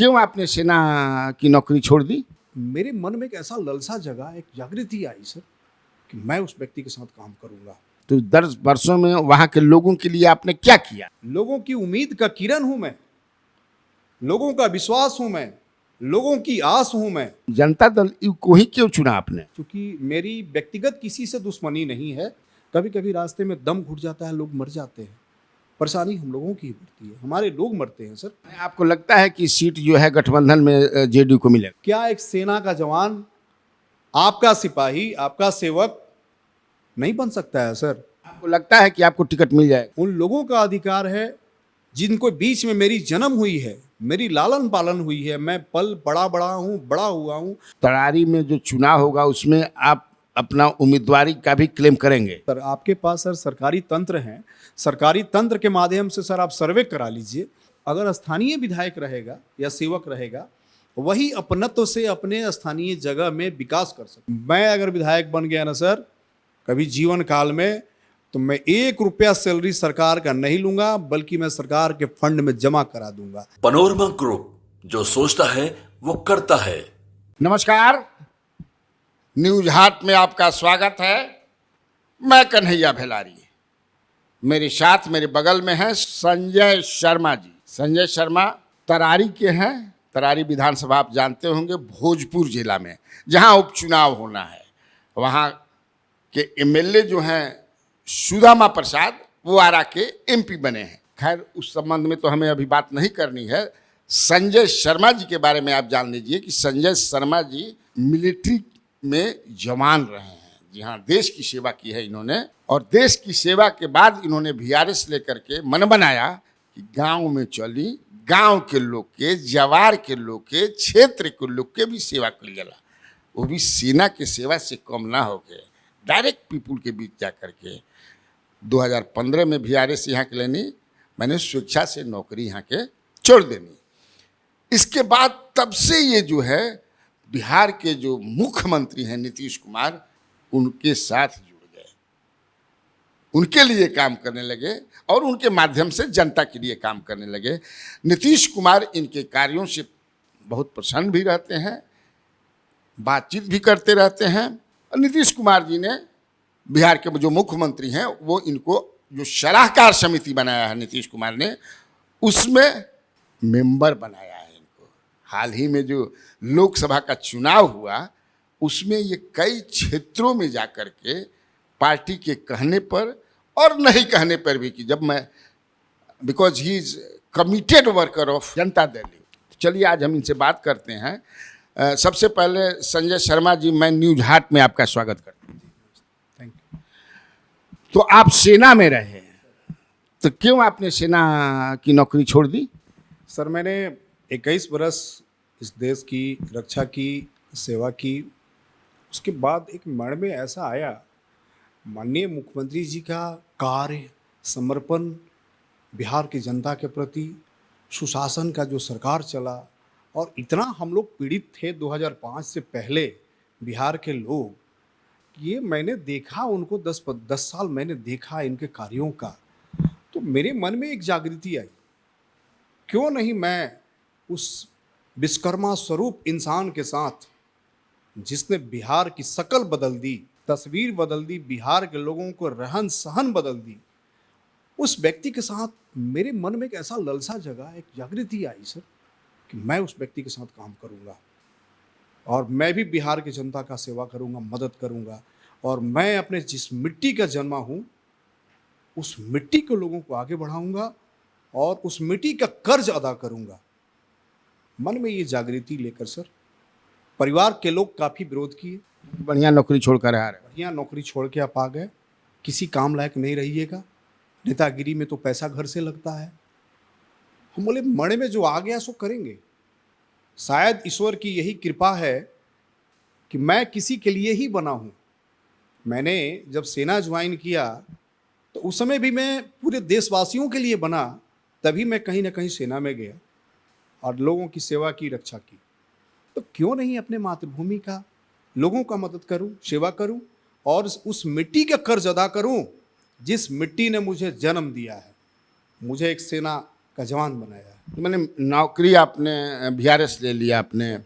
क्यों आपने सेना की नौकरी छोड़ दी? मेरे मन में एक ऐसा ललसा जगा, एक जागृति आई सर कि मैं उस व्यक्ति के साथ काम करूंगा। तो 10 वर्षों में वहां के लोगों के लिए आपने क्या किया? लोगों की उम्मीद का किरण हूं मैं, लोगों का विश्वास हूं मैं, लोगों की आस हूं मैं। जनता दल यू को ही क्यों चुना आपने? क्योंकि मेरी व्यक्तिगत किसी से दुश्मनी नहीं है। कभी कभी रास्ते में दम घुट जाता है, लोग मर जाते हैं, परेशानी हम लोगों की ही बढ़ती है, हमारे लोग मरते हैं सर। आपको लगता है कि सीट जो है गठबंधन में जेडीयू को मिलेगा? क्या एक सेना का जवान, आपका सिपाही, आपका सेवक नहीं बन सकता है सर? आपको लगता है कि आपको टिकट मिल जाएगा? उन लोगों का अधिकार है जिनको बीच में मेरी जन्म हुई है, मेरी लालन पालन हुई है, मैं पल बड़ा हूँ, बड़ा हुआ हूँ। तरारी में जो चुनाव होगा उसमें आप अपना उम्मीदवारी का भी क्लेम करेंगे? सर आपके पास सर सरकारी तंत्र हैं, सरकारी तंत्र के माध्यम से सर आप सर्वे करा लीजिए। अगर स्थानीय विधायक रहेगा या सेवक रहेगा, वही अपनत्व से अपने स्थानीय जगह में विकास कर सकते। मैं अगर विधायक बन गया ना सर कभी जीवन काल में, तो मैं 1 रुपया सैलरी सरकार का नहीं लूंगा, बल्कि मैं सरकार के फंड में जमा करा दूंगा। पनोरमा ग्रुप, जो सोचता है वो करता है। नमस्कार, न्यूज हाट में आपका स्वागत है। मैं कन्हैया भेलारी, मेरे साथ मेरे बगल में है संजय शर्मा जी। संजय शर्मा तरारी के हैं। तरारी विधानसभा आप जानते होंगे, भोजपुर जिला में जहां उपचुनाव होना है। वहां के एमएलए जो हैं सुदामा प्रसाद, वो आरा के एमपी बने हैं। खैर उस संबंध में तो हमें अभी बात नहीं करनी है। संजय शर्मा जी के बारे में आप जान लीजिए कि संजय शर्मा जी मिलिट्री में जवान रहे हैं। जी हाँ, देश की सेवा की है इन्होंने, और देश की सेवा के बाद इन्होंने वीआरएस लेकर के मन बनाया कि गांव में चली, गांव के लोग के, जवार के लोग के, क्षेत्र के लोग के भी सेवा कर जला, वो भी सेना के सेवा से कम ना हो गए, डायरेक्ट पीपुल के बीच जा करके 2015 में वीआरएस यहाँ के लेनी, मैंने स्वेच्छा से नौकरी यहाँ के छोड़ देनी। इसके बाद तब से ये जो है बिहार के जो मुख्यमंत्री हैं नीतीश कुमार, उनके साथ जुड़ गए, उनके लिए काम करने लगे और उनके माध्यम से जनता के लिए काम करने लगे। नीतीश कुमार इनके कार्यों से बहुत प्रसन्न भी रहते हैं, बातचीत भी करते रहते हैं। और नीतीश कुमार जी ने, बिहार के जो मुख्यमंत्री हैं, वो इनको जो सलाहकार समिति बनाया है नीतीश कुमार ने, उसमें मेंबर बनाया है इनको। हाल ही में जो लोकसभा का चुनाव हुआ, उसमें ये कई क्षेत्रों में जा कर के पार्टी के कहने पर और नहीं कहने पर भी, कि जब मैं, because he is committed worker of Janata Dal. चलिए आज हम इनसे बात करते हैं। सबसे पहले संजय शर्मा जी, मैं न्यूज हाट में आपका स्वागत करता हूँ। Thank you. तो आप सेना में रहे, तो क्यों आपने सेना की नौकरी छोड़ दी? सर मैंने 21 बरस इस देश की रक्षा की, सेवा की। उसके बाद एक मन में ऐसा आया, माननीय मुख्यमंत्री जी का कार्य, समर्पण, बिहार की जनता के प्रति, सुशासन का जो सरकार चला, और इतना हम लोग पीड़ित थे 2005 से पहले बिहार के लोग, ये मैंने देखा उनको 10 साल मैंने देखा इनके कार्यों का, तो मेरे मन में एक जागृति आई, क्यों नहीं मैं उस विश्वकर्मा स्वरूप इंसान के साथ, जिसने बिहार की शकल बदल दी, तस्वीर बदल दी, बिहार के लोगों को रहन सहन बदल दी, उस व्यक्ति के साथ मेरे मन में एक ऐसा ललसा जगा, एक जागृति आई सर कि मैं उस व्यक्ति के साथ काम करूंगा, और मैं भी बिहार की जनता का सेवा करूंगा, मदद करूंगा, और मैं अपने जिस मिट्टी का जन्मा हूं, उस मिट्टी के लोगों को आगे बढ़ाऊंगा और उस मिट्टी का कर्ज अदा करूंगा। मन में ये जागृति लेकर सर परिवार के लोग काफ़ी विरोध किए। बढ़िया नौकरी छोड़कर आ रहे हैं। बढ़िया नौकरी छोड़ के आप आ गए, किसी काम लायक नहीं रहिएगा, नेतागिरी में तो पैसा घर से लगता है। हम बोले मणे में जो आ गया सो करेंगे। शायद ईश्वर की यही कृपा है कि मैं किसी के लिए ही बना हूँ। मैंने जब सेना ज्वाइन किया तो उस समय भी मैं पूरे देशवासियों के लिए बना, तभी मैं कहीं ना कहीं सेना में गया और लोगों की सेवा की, रक्षा की। तो क्यों नहीं अपने मातृभूमि का, लोगों का मदद करूं, सेवा करूं, और उस मिट्टी का कर्ज अदा करूं जिस मिट्टी ने मुझे जन्म दिया है, मुझे एक सेना का जवान बनाया है। तो मैंने नौकरी आपने बीआरएस ले लिया आपने,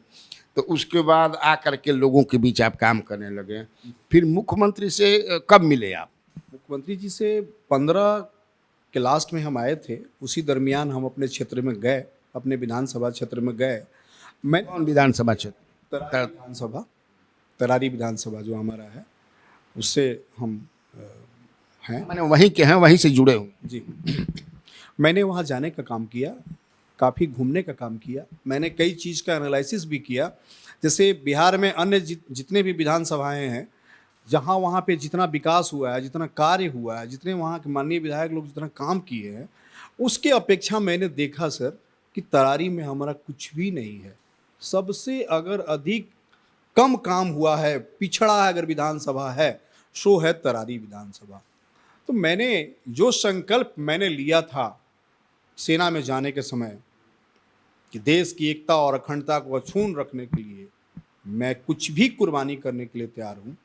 तो उसके बाद आ करके लोगों के बीच आप काम करने लगे। फिर मुख्यमंत्री से कब मिले आप? मुख्यमंत्री जी से 15 के लास्ट में हम आए थे, उसी दरमियान हम अपने क्षेत्र में गए, अपने विधानसभा क्षेत्र में गए। मैं कौन विधानसभा क्षेत्र? तरारी विधानसभा, तरारी विधानसभा जो हमारा है, उससे हम हैं। मैंने वहीं के हैं, वहीं से जुड़े हूँ। जी। मैंने वहाँ जाने का काम किया, काफ़ी घूमने का काम किया, मैंने कई चीज़ का एनालिसिस भी किया। जैसे बिहार में अन्य जितने भी विधानसभाएं हैं, जहाँ वहाँ पे जितना विकास हुआ है, जितना कार्य हुआ है, जितने वहाँ के माननीय विधायक लोग जितना काम किए हैं, उसके अपेक्षा मैंने देखा सर कि तरारी में हमारा कुछ भी नहीं है। सबसे अगर अधिक कम काम हुआ है, पिछड़ा है अगर विधानसभा है, सो है तरारी विधानसभा। तो मैंने जो संकल्प मैंने लिया था सेना में जाने के समय कि देश की एकता और अखंडता को अछून रखने के लिए मैं कुछ भी कुर्बानी करने के लिए तैयार हूँ,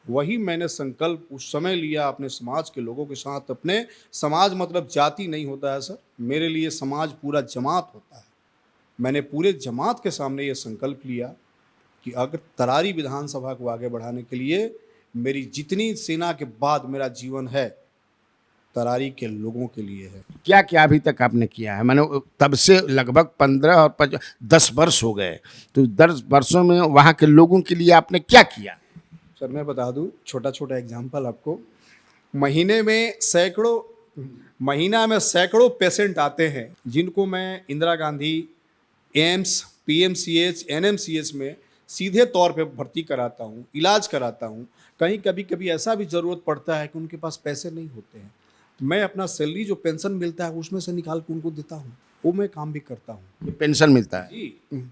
वही मैंने संकल्प उस समय लिया अपने समाज के लोगों के साथ। अपने समाज मतलब जाति नहीं होता है सर, मेरे लिए समाज पूरा जमात होता है। मैंने पूरे जमात के सामने ये संकल्प लिया कि अगर तरारी विधानसभा को आगे बढ़ाने के लिए मेरी जितनी सेना के बाद मेरा जीवन है, तरारी के लोगों के लिए है। क्या क्या अभी तक आपने किया है? मैंने तब से लगभग 15 और 10 वर्ष हो गए, तो 10 वर्षों में वहाँ के लोगों के लिए आपने क्या किया? सर मैं बता दूं, छोटा छोटा एग्जांपल आपको। महीना में सैकड़ों पेशेंट आते हैं जिनको मैं Indira Gandhi, AIIMS, PMCH, NMCH में सीधे तौर पे भर्ती कराता हूँ, इलाज कराता हूँ। कहीं कभी कभी ऐसा भी ज़रूरत पड़ता है कि उनके पास पैसे नहीं होते हैं, तो मैं अपना सैलरी जो पेंशन मिलता है उसमें से निकाल के उनको देता हूँ, वो मैं काम भी करता हूँ। पेंशन मिलता है जी।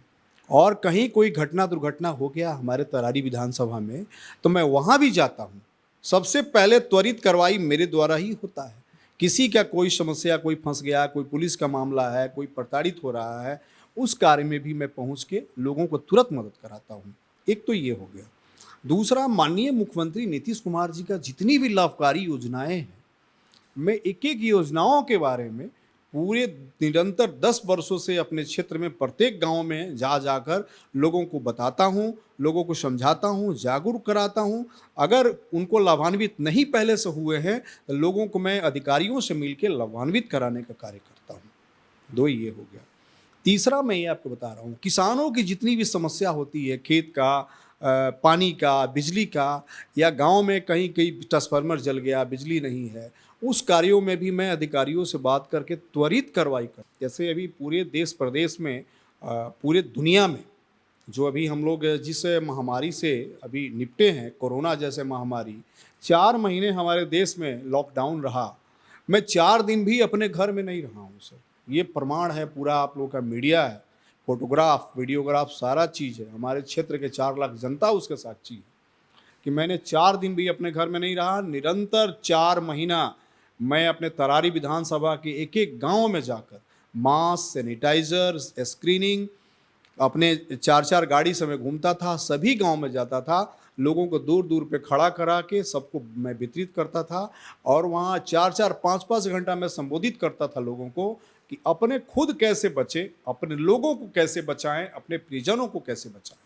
और कहीं कोई घटना दुर्घटना हो गया हमारे तरारी विधानसभा में, तो मैं वहाँ भी जाता हूँ। सबसे पहले त्वरित कार्रवाई मेरे द्वारा ही होता है। किसी का कोई समस्या, कोई फंस गया, कोई पुलिस का मामला है, कोई प्रताड़ित हो रहा है, उस कार्य में भी मैं पहुँच के लोगों को तुरंत मदद कराता हूँ। एक तो ये हो गया। दूसरा, माननीय मुख्यमंत्री नीतीश कुमार जी का जितनी भी लाभकारी योजनाएं हैं, मैं एक एक योजनाओं के बारे में पूरे निरंतर 10 वर्षों से अपने क्षेत्र में प्रत्येक गांव में जाकर लोगों को बताता हूं, लोगों को समझाता हूं, जागरूक कराता हूं। अगर उनको लाभान्वित नहीं पहले से हुए हैं तो लोगों को मैं अधिकारियों से मिलकर लाभान्वित कराने का कार्य करता हूं। 2 ये हो गया। तीसरा मैं ये आपको बता रहा हूँ, किसानों की जितनी भी समस्या होती है, खेत का, पानी का, बिजली का, या गांव में कहीं कहीं ट्रांसफार्मर जल गया, बिजली नहीं है, उस कार्यों में भी मैं अधिकारियों से बात करके त्वरित कार्रवाई कर। जैसे अभी पूरे देश प्रदेश में, पूरे दुनिया में जो अभी हम लोग जिस महामारी से अभी निपटे हैं, कोरोना जैसे महामारी, 4 महीने हमारे देश में लॉकडाउन रहा। मैं 4 दिन भी अपने घर में नहीं रहा हूँ सर। ये प्रमाण है, पूरा आप लोगों का मीडिया है, फोटोग्राफ, वीडियोग्राफ, सारा चीज़ है। हमारे क्षेत्र के 4 लाख जनता उसके साक्षी है कि मैंने 4 दिन भी अपने घर में नहीं रहा। निरंतर 4 महीना मैं अपने तरारी विधानसभा के एक एक गांव में जाकर मास्क, सैनिटाइजर, स्क्रीनिंग, अपने 4-4 गाड़ी से मैं घूमता था, सभी गांव में जाता था, लोगों को दूर दूर पे खड़ा करा के सबको मैं वितरित करता था। और वहाँ 4-4, 5-5 घंटा मैं संबोधित करता था लोगों को कि अपने खुद कैसे बचें, अपने लोगों को कैसे बचाएं, अपने परिजनों को कैसे बचाएं।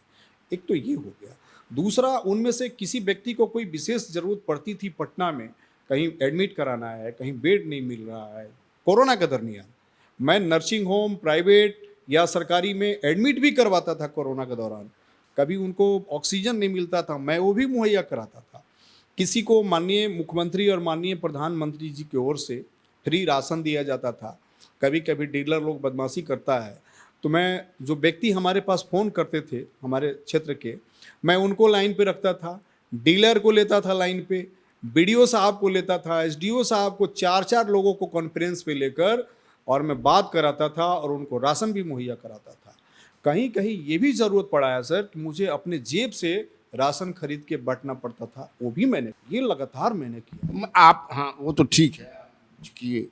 एक तो ये हो गया। दूसरा, उनमें से किसी व्यक्ति को कोई विशेष ज़रूरत पड़ती थी, पटना में कहीं एडमिट कराना है, कहीं बेड नहीं मिल रहा है, कोरोना के दरमियान मैं नर्सिंग होम, प्राइवेट या सरकारी में एडमिट भी करवाता था। कोरोना के दौरान कभी उनको ऑक्सीजन नहीं मिलता था, मैं वो भी मुहैया कराता था। किसी को माननीय मुख्यमंत्री और माननीय प्रधानमंत्री जी की ओर से फ्री राशन दिया जाता था। कभी कभी डीलर लोग बदमाशी करता है, तो मैं, जो व्यक्ति हमारे पास फ़ोन करते थे हमारे क्षेत्र के, मैं उनको लाइन पे रखता था, डीलर को लेता था लाइन पे, बीडीओ साहब को लेता था, एसडीओ साहब को, 4-4 लोगों को कॉन्फ्रेंस पे लेकर और मैं बात कराता था और उनको राशन भी मुहैया कराता था। कहीं कहीं ये भी ज़रूरत पड़ा है सर कि मुझे अपने जेब से राशन खरीद के बांटना पड़ता था, वो भी मैंने, ये लगातार मैंने किया। आप, हाँ वो तो ठीक है कि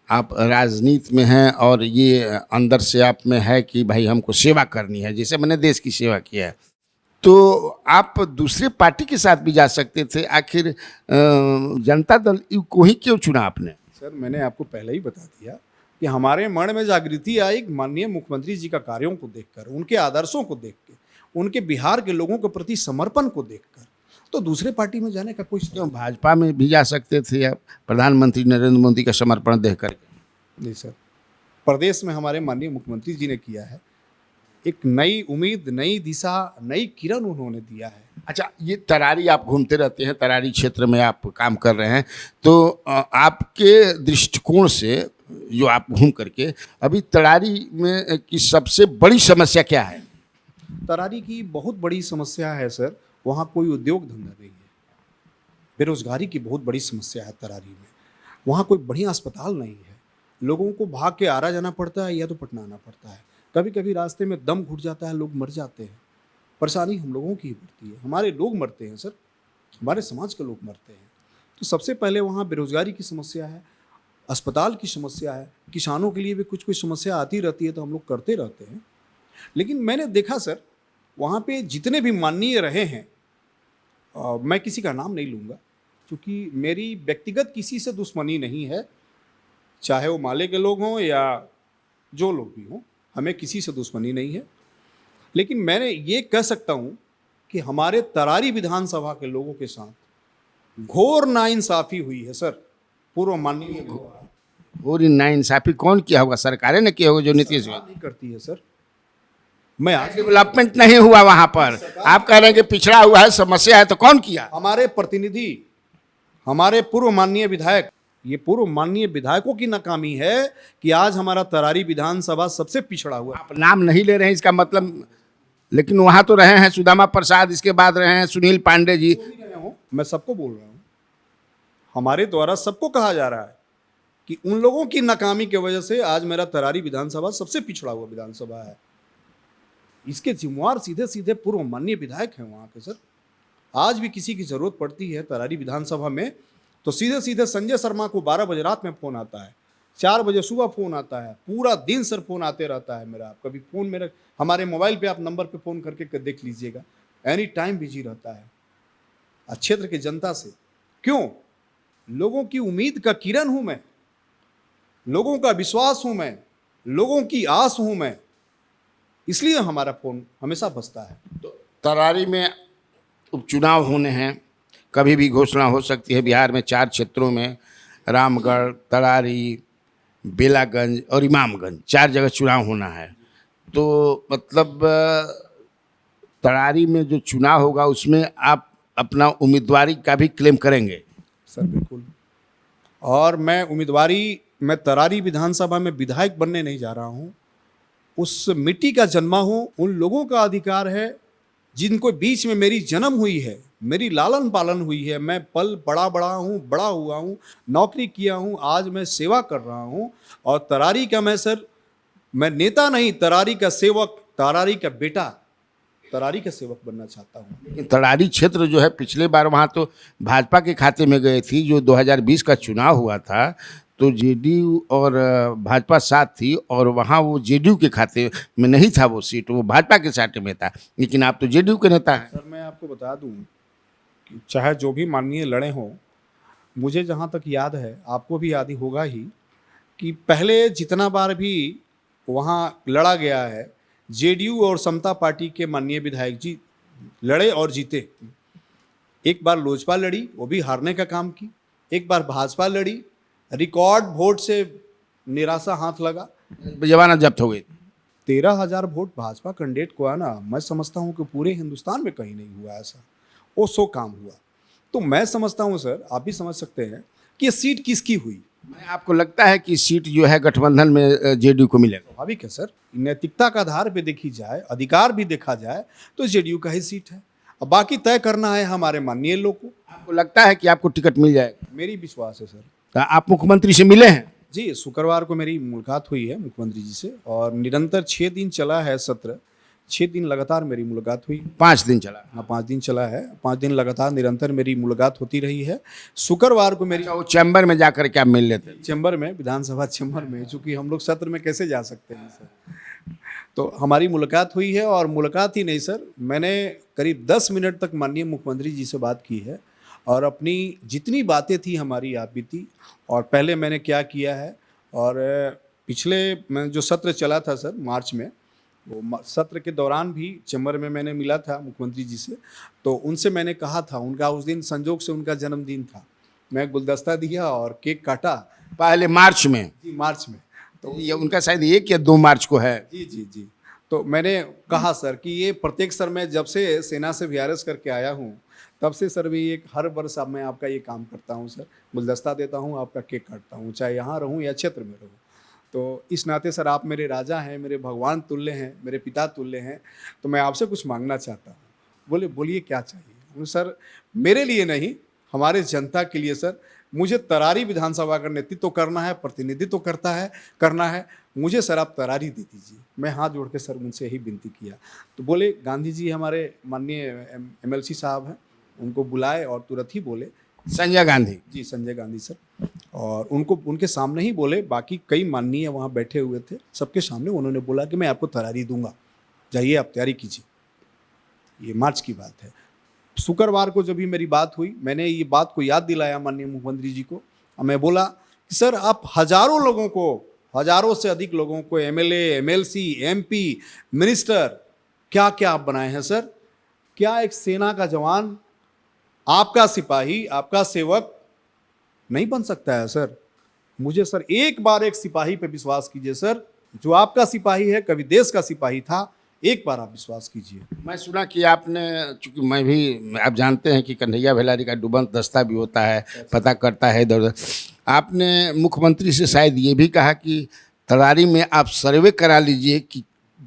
आप राजनीति में हैं और ये अंदर से आप में है कि भाई हमको सेवा करनी है, जैसे मैंने देश की सेवा किया है, तो आप दूसरे पार्टी के साथ भी जा सकते थे। आखिर जनता दल को ही क्यों चुना आपने? सर मैंने आपको पहले ही बता दिया, कि हमारे मन में जागृति आई माननीय मुख्यमंत्री जी का कार्यों को देखकर, उनके आदर्शों को देख के, उनके बिहार के लोगों के प्रति समर्पण को देखकर। तो दूसरे पार्टी में जाने का कोई क्यों भाजपा में भी जा सकते थे आप प्रधानमंत्री नरेंद्र मोदी का समर्पण देख करके? नहीं सर, प्रदेश में हमारे माननीय मुख्यमंत्री जी ने किया है, एक नई उम्मीद, नई दिशा, नई किरण उन्होंने दिया है। अच्छा, ये तरारी आप घूमते रहते हैं, तरारी क्षेत्र में आप काम कर रहे हैं, तो आपके दृष्टिकोण से जो आप घूम करके अभी तरारी में की सबसे बड़ी समस्या क्या है? तरारी की बहुत बड़ी समस्या है सर, वहाँ कोई उद्योग धंधा नहीं है, बेरोजगारी की बहुत बड़ी समस्या है तरारी में। वहाँ कोई बढ़िया अस्पताल नहीं है, लोगों को भाग के आरा जाना पड़ता है या तो पटना आना पड़ता है। कभी कभी रास्ते में दम घुट जाता है, लोग मर जाते हैं। परेशानी हम लोगों की ही पड़ती है, हमारे लोग मरते हैं सर, हमारे समाज के लोग मरते हैं। तो सबसे पहले वहाँ बेरोजगारी की समस्या है, अस्पताल की समस्या है, किसानों के लिए भी कुछ कुछ समस्या आती रहती है तो हम लोग करते रहते हैं। लेकिन मैंने देखा सर, वहाँ पे जितने भी माननीय रहे हैं, मैं किसी का नाम नहीं लूँगा क्योंकि मेरी व्यक्तिगत किसी से दुश्मनी नहीं है, चाहे वो माले के लोग हों या जो लोग भी हों, हमें किसी से दुश्मनी नहीं है। लेकिन मैंने ये कह सकता हूँ कि हमारे तरारी विधानसभा के लोगों के साथ घोर नाइंसाफ़ी हुई है सर, पूर्व माननीय और नाइंसाफी कौन किया होगा? सरकारें ने किया होगा जो नीतीश नहीं करती है सर। मैं आज डेवलपमेंट नहीं हुआ वहां पर, आप कह रहे हैं कि पिछड़ा हुआ है, समस्या है, तो कौन किया? हमारे प्रतिनिधि, हमारे पूर्व माननीय विधायक, ये पूर्व माननीय विधायकों की नाकामी है कि आज हमारा तरारी विधानसभा सबसे पिछड़ा हुआ है। आप नाम नहीं ले रहे हैं इसका मतलब, लेकिन वहां तो रहे हैं सुदामा प्रसाद, इसके बाद रहे हैं सुनील पांडे जी। मैं सबको बोल रहा हूँ, हमारे द्वारा सबको कहा जा रहा है कि उन लोगों की नाकामी की वजह से आज मेरा तरारी विधानसभा सबसे पिछड़ा हुआ विधानसभा है। इसके जिम्मेवार सीधे सीधे पूर्व माननीय विधायक हैं वहाँ के सर। आज भी किसी की जरूरत पड़ती है तरारी विधानसभा में तो सीधे सीधे संजय शर्मा को 12 बजे रात में फ़ोन आता है, 4 बजे सुबह फ़ोन आता है, पूरा दिन सर फ़ोन आते रहता है मेरा। कभी फ़ोन मेरा हमारे मोबाइल पे आप नंबर पे फ़ोन करके देख लीजिएगा, एनी टाइम बिजी रहता है क्षेत्र के जनता से। क्यों? लोगों की उम्मीद का किरण हूँ मैं, लोगों का विश्वास हूँ मैं, लोगों की आस हूँ मैं, इसलिए हमारा फ़ोन हमेशा बजता है। तो तरारी में उपचुनाव होने हैं, कभी भी घोषणा हो सकती है। बिहार में 4 क्षेत्रों में, रामगढ़, तरारी, बेलागंज और इमामगंज, 4 जगह चुनाव होना है। तो मतलब तरारी में जो चुनाव होगा उसमें आप अपना उम्मीदवारी का भी क्लेम करेंगे? सर बिल्कुल, और मैं तरारी विधानसभा में विधायक बनने नहीं जा रहा हूँ, उस मिट्टी का जन्मा हूँ। उन लोगों का अधिकार है जिनको बीच में मेरी जन्म हुई है, मेरी लालन पालन हुई है, मैं पल बड़ा हूँ, बड़ा हुआ हूँ, नौकरी किया हूँ, आज मैं सेवा कर रहा हूँ। और तरारी का मैं नेता नहीं, तरारी का सेवक, तरारी का बेटा, तरारी का सेवक बनना चाहता हूँ। लेकिन तरारी क्षेत्र जो है, पिछले बार वहाँ तो भाजपा के खाते में गई थी। जो 2020 का चुनाव हुआ था तो जेडीयू और भाजपा साथ थी, और वहाँ वो जेडीयू के खाते में नहीं था वो सीट, वो भाजपा के साथे में था। लेकिन आप तो जेडीयू के नेता हैं। सर मैं आपको बता दूं कि चाहे जो भी माननीय लड़े हों, मुझे जहाँ तक याद है, आपको भी याद ही होगा ही, कि पहले जितना बार भी वहाँ लड़ा गया है, जेडीयू और समता पार्टी के माननीय विधायक जी लड़े और जीते। एक बार लोजपा लड़ी, वो भी हारने का काम की। एक बार भाजपा लड़ी, रिकॉर्ड वोट से निराशा हाथ लगा, जमानत जब्त हो गई। 13,000 वोट भाजपा कैंडिडेट को आना, मैं समझता हूँ कि पूरे हिंदुस्तान में कहीं नहीं हुआ ऐसा, वो 100 काम हुआ। तो मैं समझता हूँ सर, आप भी समझ सकते हैं कि ये सीट किसकी हुई। आपको लगता है कि सीट जो है गठबंधन में जेडीयू को मिलेगा? स्वाभाविक है सर, नैतिकता का आधार पे देखी जाए, अधिकार भी देखा जाए तो जेडीयू का ही सीट है। अब बाकी तय करना है हमारे माननीय लोग को। आपको लगता है कि आपको टिकट मिल जाएगा? मेरी विश्वास है सर। तो आप मुख्यमंत्री से मिले हैं? जी, शुक्रवार को मेरी मुलाकात हुई है मुख्यमंत्री जी से, और निरंतर 6 दिन चला है सत्र, 6 दिन लगातार मेरी मुलाकात हुई। 5 दिन चला? हाँ, 5 दिन चला है, 5 दिन लगातार निरंतर मेरी मुलाकात होती रही है। शुक्रवार को मेरी वो चैम्बर में जाकर के आप मिल लेते? चैम्बर में, विधानसभा चैम्बर में, चूँकि हम लोग सत्र में कैसे जा सकते हैं सर, तो हमारी मुलाकात हुई है। और मुलाकात ही नहीं सर, मैंने करीब 10 मिनट तक माननीय मुख्यमंत्री जी से बात की है, और अपनी जितनी बातें थी हमारी आप बीती, और पहले मैंने क्या किया है, और पिछले में जो सत्र चला था सर मार्च में, वो सत्र के दौरान भी चैम्बर में मैंने मिला था मुख्यमंत्री जी से, तो उनसे मैंने कहा था, उनका उस दिन संजोग से उनका जन्मदिन था, मैं गुलदस्ता दिया और केक काटा। पहले मार्च में? जी मार्च में। तो ये उनका शायद 1 या 2 मार्च को है। जी जी जी। तो मैंने कहा सर कि ये प्रत्येक सर मैं जब से सेना से वीआरएस करके आया हूँ तब से सर भी एक हर वर्ष अब मैं आपका ये काम करता हूँ सर, गुलदस्ता देता हूँ, आपका केक काटता हूँ, चाहे यहाँ रहूँ या क्षेत्र में रहूँ। तो इस नाते सर आप मेरे राजा हैं, मेरे भगवान तुल्य हैं, मेरे पिता तुल्य हैं, तो मैं आपसे कुछ मांगना चाहता हूँ। बोले बोलिए क्या चाहिए? बोले, सर मेरे लिए नहीं, हमारे जनता के लिए सर, मुझे तरारी विधानसभा का नेतृत्व करना है, प्रतिनिधित्व करना है, मुझे सर आप तरारी दे दीजिए। मैं हाथ जोड़ के सर उनसे यही विनती किया। तो बोले गांधी जी हमारे माननीय एमएलसी साहब हैं, उनको बुलाए और तुरंत ही बोले, संजय गांधी जी संजय गांधी सर, और उनको उनके सामने ही बोले, बाकी कई माननीय वहाँ बैठे हुए थे, सबके सामने उन्होंने बोला कि मैं आपको तरारी दूंगा, जाइए आप तैयारी कीजिए। ये मार्च की बात है। शुक्रवार को जब भी मेरी बात हुई, मैंने ये बात को याद दिलाया माननीय मुख्यमंत्री जी को, और मैं बोला कि सर आप हजारों लोगों को, हजारों से अधिक लोगों को एमएलए, एमएलसी, एमपी, मिनिस्टर, क्या क्या आप बनाए हैं सर? क्या एक सेना का जवान, आपका सिपाही, आपका सेवक नहीं बन सकता है सर? मुझे सर एक बार एक सिपाही पे विश्वास कीजिए सर, जो आपका सिपाही है, कभी देश का सिपाही था, एक बार आप विश्वास कीजिए। मैं सुना कि आपने, चूंकि मैं भी, आप जानते हैं कि कन्हैया भेलारी का डुबंत दस्ता भी होता है, पता करता है इधर उधर, आपने मुख्यमंत्री से शायद ये भी कहा कि तरारी में आप सर्वे करा लीजिए कि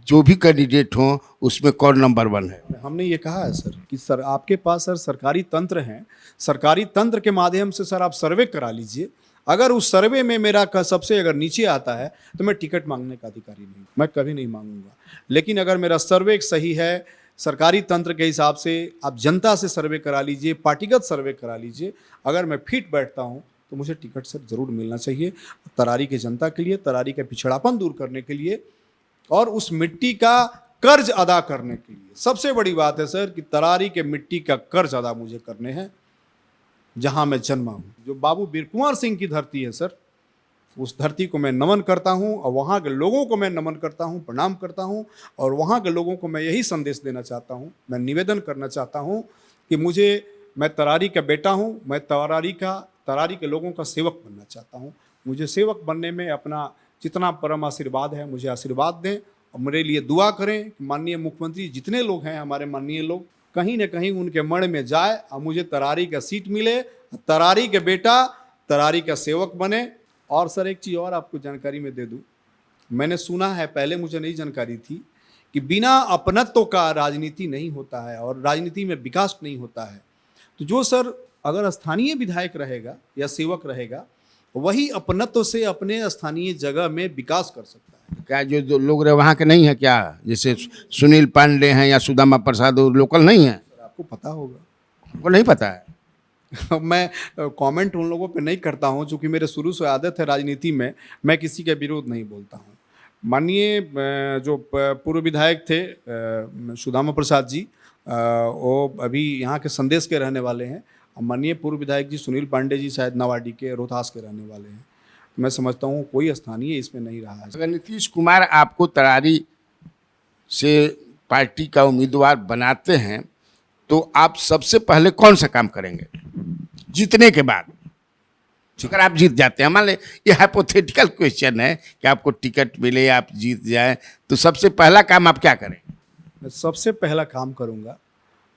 जो भी कैंडिडेट हों उसमें कौन नंबर 1 है। हमने ये कहा है सर कि सर आपके पास सर सरकारी तंत्र हैं, सरकारी तंत्र के माध्यम से सर आप सर्वे करा लीजिए। अगर उस सर्वे में मेरा सबसे अगर नीचे आता है तो मैं टिकट मांगने का अधिकारी नहीं, मैं कभी नहीं मांगूंगा। लेकिन अगर मेरा सर्वे सही है, सरकारी तंत्र के हिसाब से आप जनता से सर्वे करा लीजिए, पार्टीगत सर्वे करा लीजिए, अगर मैं फिट बैठता हूँ तो मुझे टिकट सर जरूर मिलना चाहिए, तरारी की जनता के लिए, तरारी का पिछड़ापन दूर करने के लिए और उस मिट्टी का कर्ज अदा करने के लिए। सबसे बड़ी बात है सर कि तरारी के मिट्टी का कर्ज अदा मुझे करने हैं, जहां मैं जन्मा हूं, जो बाबू वीर कुंवर सिंह की धरती है सर, उस धरती को मैं नमन करता हूं और वहां के लोगों को मैं नमन करता हूं, प्रणाम करता हूं, और वहां के लोगों को मैं यही संदेश देना चाहता हूं, मैं निवेदन करना चाहता हूं कि मैं तरारी का बेटा हूं, मैं तरारी के लोगों का सेवक बनना चाहता हूं। मुझे सेवक बनने में अपना जितना परम आशीर्वाद है मुझे आशीर्वाद दें और मेरे लिए दुआ करें कि माननीय मुख्यमंत्री जितने लोग हैं, हमारे माननीय लोग, कहीं न कहीं उनके मन में जाए और मुझे तरारी का सीट मिले, तरारी के बेटा, तरारी का सेवक बने। और सर एक चीज़ और आपको जानकारी में दे दूं, मैंने सुना है, पहले मुझे नहीं जानकारी थी, कि बिना अपनत्व का राजनीति नहीं होता है और राजनीति में विकास नहीं होता है। तो जो सर अगर स्थानीय विधायक रहेगा या सेवक रहेगा, वही अपनत्व से अपने स्थानीय जगह में विकास कर सकता है। क्या जो लोग रहे वहाँ के नहीं है क्या? जैसे सुनील पांडे हैं या सुदामा प्रसाद, वो लोकल नहीं है? आपको पता होगा, वो नहीं पता है। मैं कमेंट उन लोगों पे नहीं करता हूं, चूँकि मेरे शुरू से आदत है राजनीति में, मैं किसी के विरोध नहीं बोलता हूं। माननीय जो पूर्व विधायक थे सुदामा प्रसाद जी, वो अभी यहाँ के संदेश के रहने वाले हैं, और माननीय पूर्व विधायक जी सुनील पांडे जी शायद नवाडी के, रोहतास के रहने वाले हैं। मैं समझता हूँ कोई स्थानीय इसमें नहीं रहा है। अगर नीतीश कुमार आपको तरारी से पार्टी का उम्मीदवार बनाते हैं तो आप सबसे पहले कौन सा काम करेंगे जीतने के बाद? अगर आप जीत जाते हैं, मान लें ये हाइपोथेटिकल क्वेश्चन है कि आपको टिकट मिले, आप जीत जाएं, तो सबसे पहला काम आप क्या करें? मैं सबसे पहला काम करूँगा,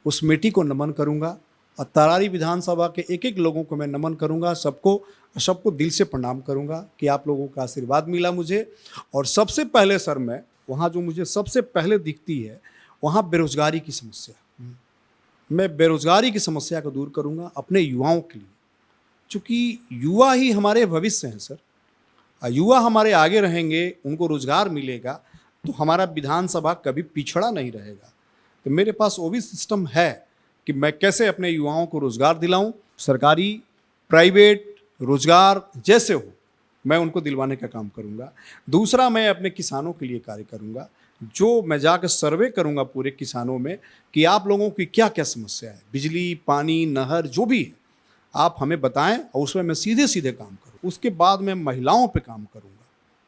उस मिट्टी को नमन करूँगा और तरारी विधानसभा के एक एक लोगों को मैं नमन करूँगा, सबको दिल से प्रणाम करूँगा कि आप लोगों का आशीर्वाद मिला मुझे। और सबसे पहले सर मैं वहाँ जो मुझे सबसे पहले दिखती है, वहाँ बेरोजगारी की समस्या, मैं बेरोजगारी की समस्या को दूर करूँगा अपने युवाओं के लिए, क्योंकि युवा ही हमारे भविष्य हैं सर। युवा हमारे आगे रहेंगे, उनको रोजगार मिलेगा तो हमारा विधानसभा कभी पिछड़ा नहीं रहेगा। तो मेरे पास वो भी सिस्टम है कि मैं कैसे अपने युवाओं को रोजगार दिलाऊं, सरकारी, प्राइवेट रोजगार जैसे हो मैं उनको दिलवाने का काम करूंगा। दूसरा, मैं अपने किसानों के लिए कार्य करूंगा, जो मैं जाकर सर्वे करूंगा पूरे किसानों में कि आप लोगों की क्या क्या समस्या है, बिजली, पानी, नहर, जो भी है आप हमें बताएं और उसमें मैं सीधे सीधे काम करूँ। उसके बाद मैं महिलाओं पे काम करूँगा,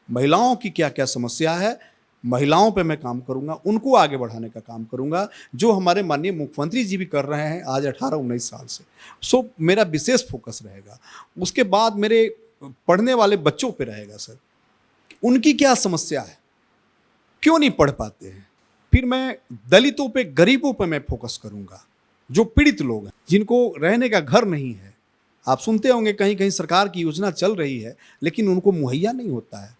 महिलाओं की क्या क्या समस्या है, महिलाओं पे मैं काम करूंगा, उनको आगे बढ़ाने का काम करूंगा, जो हमारे माननीय मुख्यमंत्री जी भी कर रहे हैं आज 18-19 साल से। सो मेरा विशेष फोकस रहेगा। उसके बाद मेरे पढ़ने वाले बच्चों पे रहेगा सर, उनकी क्या समस्या है, क्यों नहीं पढ़ पाते हैं। फिर मैं दलितों पे, गरीबों पे मैं फोकस करूंगा, जो पीड़ित लोग हैं, जिनको रहने का घर नहीं है। आप सुनते होंगे कहीं कहीं सरकार की योजना चल रही है लेकिन उनको मुहैया नहीं होता है।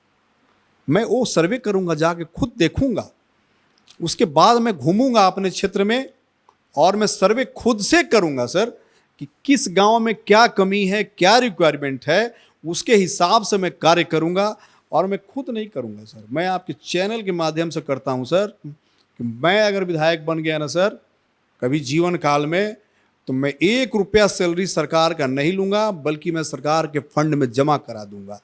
मैं वो सर्वे करूंगा, जाके खुद देखूंगा, उसके बाद मैं घूमूंगा अपने क्षेत्र में और मैं सर्वे खुद से करूंगा सर कि किस गांव में क्या कमी है, क्या रिक्वायरमेंट है, उसके हिसाब से मैं कार्य करूंगा। और मैं खुद नहीं करूंगा सर, मैं आपके चैनल के माध्यम से करता हूं सर कि मैं अगर विधायक बन गया ना सर कभी जीवन काल में, तो मैं 1 रुपया सैलरी सरकार का नहीं लूंगा, बल्कि मैं सरकार के फंड में जमा करा दूंगा।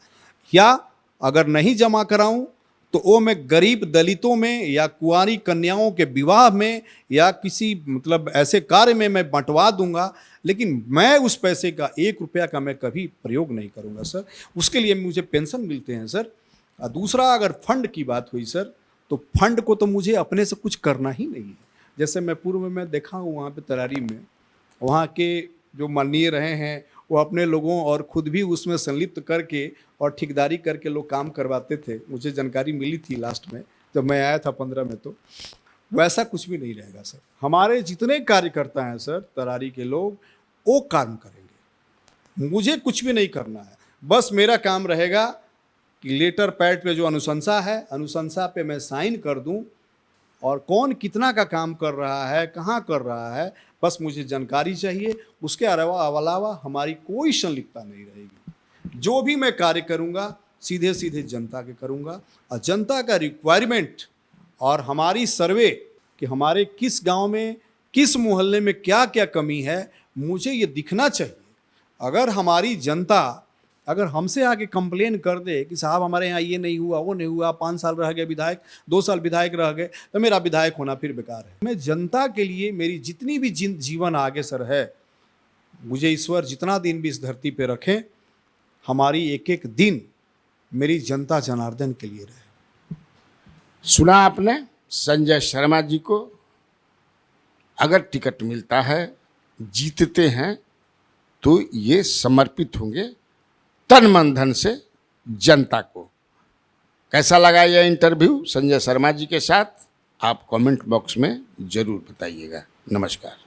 या अगर नहीं जमा कराऊं तो वो मैं गरीब दलितों में या कुंवारी कन्याओं के विवाह में या किसी मतलब ऐसे कार्य में मैं बंटवा दूंगा, लेकिन मैं उस पैसे का 1 रुपया का मैं कभी प्रयोग नहीं करूंगा सर। उसके लिए मुझे पेंशन मिलते हैं सर। और दूसरा, अगर फंड की बात हुई सर, तो फंड को तो मुझे अपने से कुछ करना ही नहीं है। जैसे मैं पूर्व में मैं देखा हूँ वहाँ पे तरारी में, वहाँ के जो माननीय रहे हैं वो अपने लोगों और खुद भी उसमें संलिप्त करके और ठेकेदारी करके लोग काम करवाते थे। मुझे जानकारी मिली थी लास्ट में जब मैं आया था 15 में, तो वैसा कुछ भी नहीं रहेगा सर। हमारे जितने कार्यकर्ता हैं सर तरारी के लोग, वो काम करेंगे, मुझे कुछ भी नहीं करना है। बस मेरा काम रहेगा कि लेटर पैड पे जो अनुशंसा है, अनुशंसा पे मैं साइन कर दूं और कौन कितना का काम कर रहा है, कहाँ कर रहा है, बस मुझे जानकारी चाहिए। उसके अलावा हमारी कोई संलिप्तता नहीं रहेगी। जो भी मैं कार्य करूँगा सीधे सीधे जनता के करूँगा, और जनता का रिक्वायरमेंट और हमारी सर्वे कि हमारे किस गांव में, किस मोहल्ले में क्या क्या कमी है, मुझे ये दिखना चाहिए। अगर हमारी जनता अगर हमसे आके कंप्लेन कर दे कि साहब हमारे यहाँ ये नहीं हुआ, वो नहीं हुआ, 5 साल रह गए विधायक, 2 साल विधायक रह गए, तो मेरा विधायक होना फिर बेकार है। मैं जनता के लिए मेरी जितनी भी जीवन आगे सर है, मुझे ईश्वर जितना दिन भी इस धरती पे रखें, हमारी एक एक दिन मेरी जनता जनार्दन के लिए रहे। सुना आपने संजय शर्मा जी को। अगर टिकट मिलता है, जीतते हैं, तो ये समर्पित होंगे तन मन धन से जनता को। कैसा लगा यह इंटरव्यू संजय शर्मा जी के साथ, आप कमेंट बॉक्स में जरूर बताइएगा। नमस्कार।